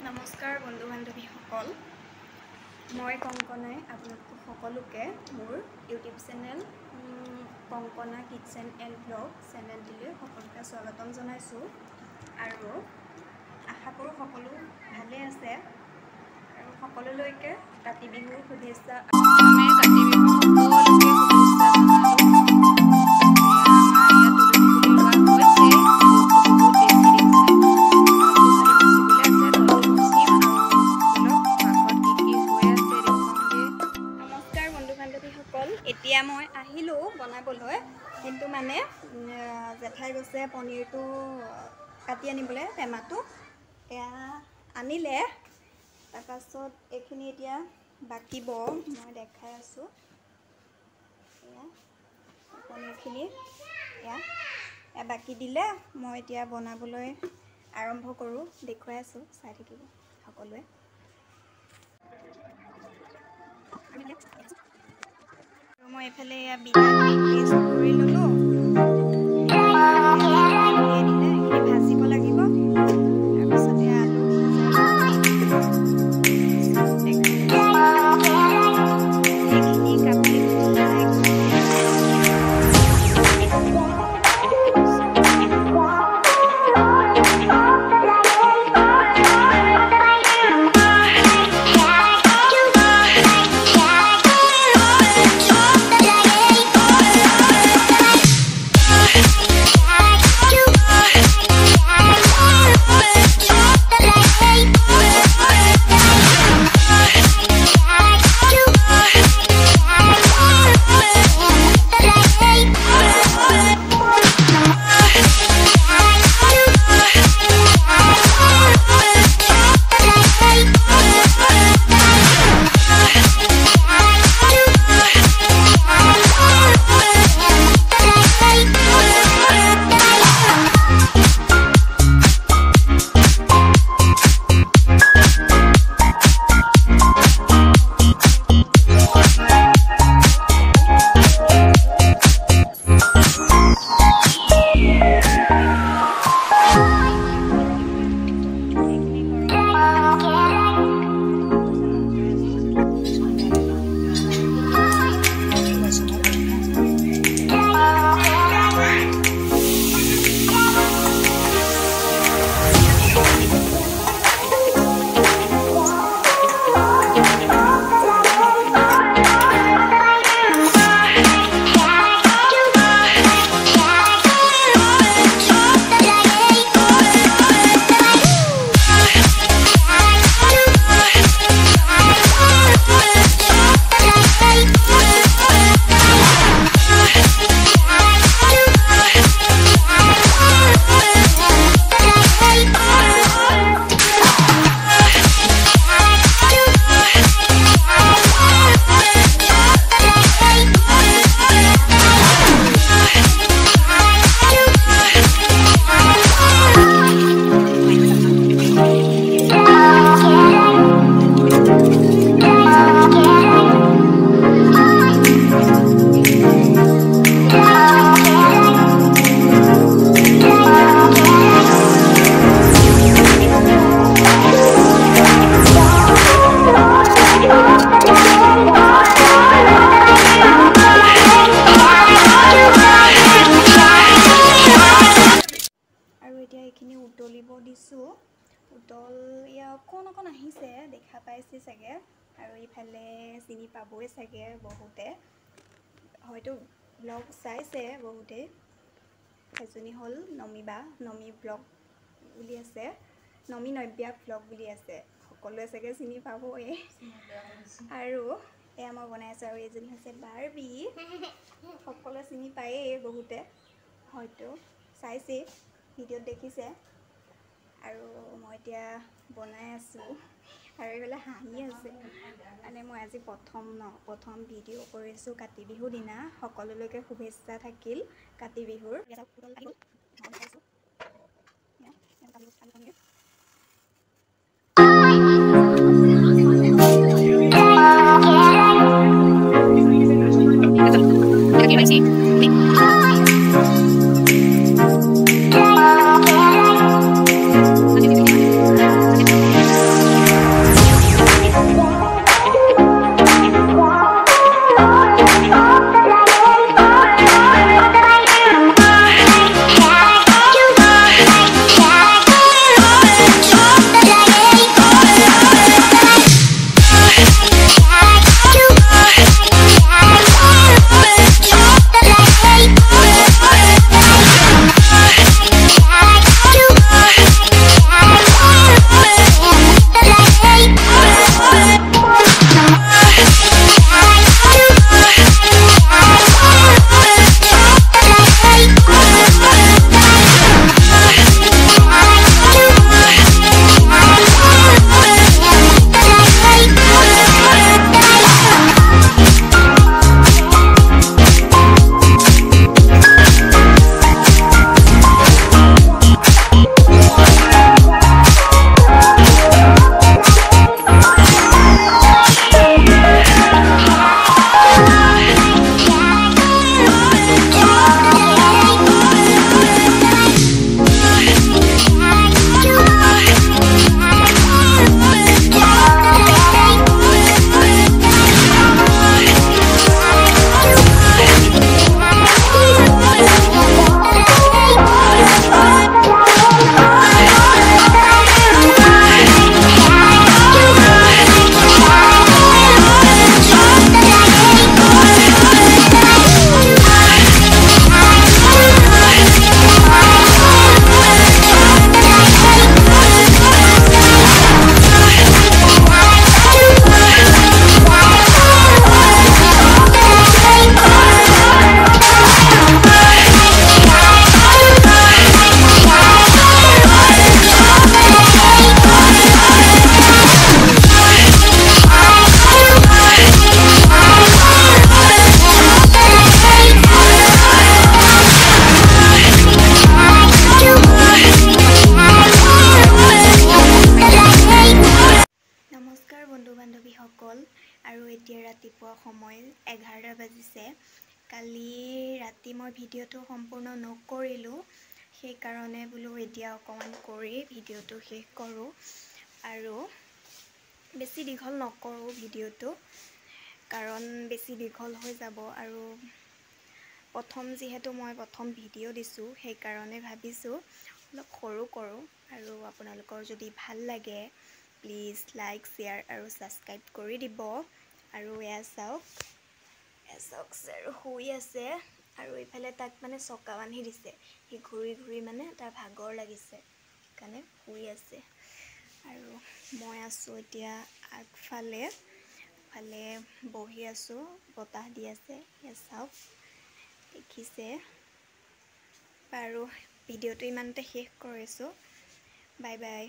নমস্কাৰ বন্ধু বান্ধৱীসকল, মই কংকনাই আপোনালোক সকলোকে মোৰ YouTube channel Konkona kitchen and blog চেনেলটিলৈ সকলোকে স্বাগতম জনাইছোঁ আৰু আশা কৰোঁ সকলো ভালে আছে আৰু সকলোলৈকে কাতি বিহুৰ শুভেচ্ছা। এতিয়া মই আহিলো বনাবলৈ, কিন্তু মানে জেঠাই গৈছে পনীৰটো কাটি আনিবলৈ, টেমাটো এয়া আনিলে। তাৰপাছত এইখিনি এতিয়া বাকিব, মই দেখাই আছোঁ। এয়া পনীৰখিনি এয়া বাকি দিলে, মই এতিয়া বনাবলৈ আৰম্ভ কৰোঁ, দেখুৱাই আছোঁ, চাই থাকিব সকলোৱে। মই এইফালে বিলাহী পেষ্ট কৰি ল'লোঁ, ভাজিব লাগিব। তাৰপিছতে আলু এইখিনি কাটি উতলিব দিছোঁ। উতল অকণ আহিছে, দেখা পাইছে চাগে, আৰু ইফালে চিনি পাবই চাগে বহুতে, হয়তো ব্লগ চাইছে বহুতে। এজনী হ'ল নমী ব্লগ বুলি আছে, নমী নব্যা ব্লগ বুলি আছে, সকলোৱে চাগে চিনি পাবই। আৰু এয়া মই বনাই আছোঁ, আৰু এজনী হৈছে বাৰ্বি, সকলোৱে চিনি পায়েই বহুতে, হয়তো চাইছেই, ভিডিঅ'ত দেখিছে। আৰু মই এতিয়া বনাই আছোঁ, আৰু এইফালে হাঁহি আছে, মানে মই আজি প্ৰথম ভিডিঅ' কৰিছোঁ কাতি বিহুৰ দিনা। সকলোলৈকে শুভেচ্ছা থাকিল কাতি বিহুৰ। এতিয়া ৰাতিপুৱা সময় 11টা বাজিছে। কালি ৰাতি মই ভিডিঅ'টো সম্পূৰ্ণ নকৰিলোঁ, সেইকাৰণে বোলো এতিয়া অকণমান কৰি ভিডিঅ'টো শেষ কৰোঁ। আৰু বেছি দীঘল নকৰোঁ ভিডিঅ'টো, কাৰণ বেছি দীঘল হৈ যাব। আৰু যিহেতু মই প্ৰথম ভিডিঅ' দিছোঁ, সেইকাৰণে ভাবিছোঁ অলপ সৰু কৰোঁ। আৰু আপোনালোকৰ যদি ভাল লাগে প্লিজ লাইক, শ্বেয়াৰ আৰু ছাবস্ক্ৰাইব কৰি দিব। আৰু এয়া চাওক চেৰো শুই আছে, আৰু এইফালে তাক মানে চকা বান্ধি দিছে। সি ঘূৰি ঘূৰি মানে তাৰ ভাগৰ লাগিছে, সেইকাৰণে শুই আছে। আৰু মই আছোঁ এতিয়া আগফালে বহি আছোঁ, বতাহ দি আছে। এয়া চাওক, দেখিছে। বাৰু ভিডিঅ'টো ইমানতে শেষ কৰিছোঁ। Bye bye.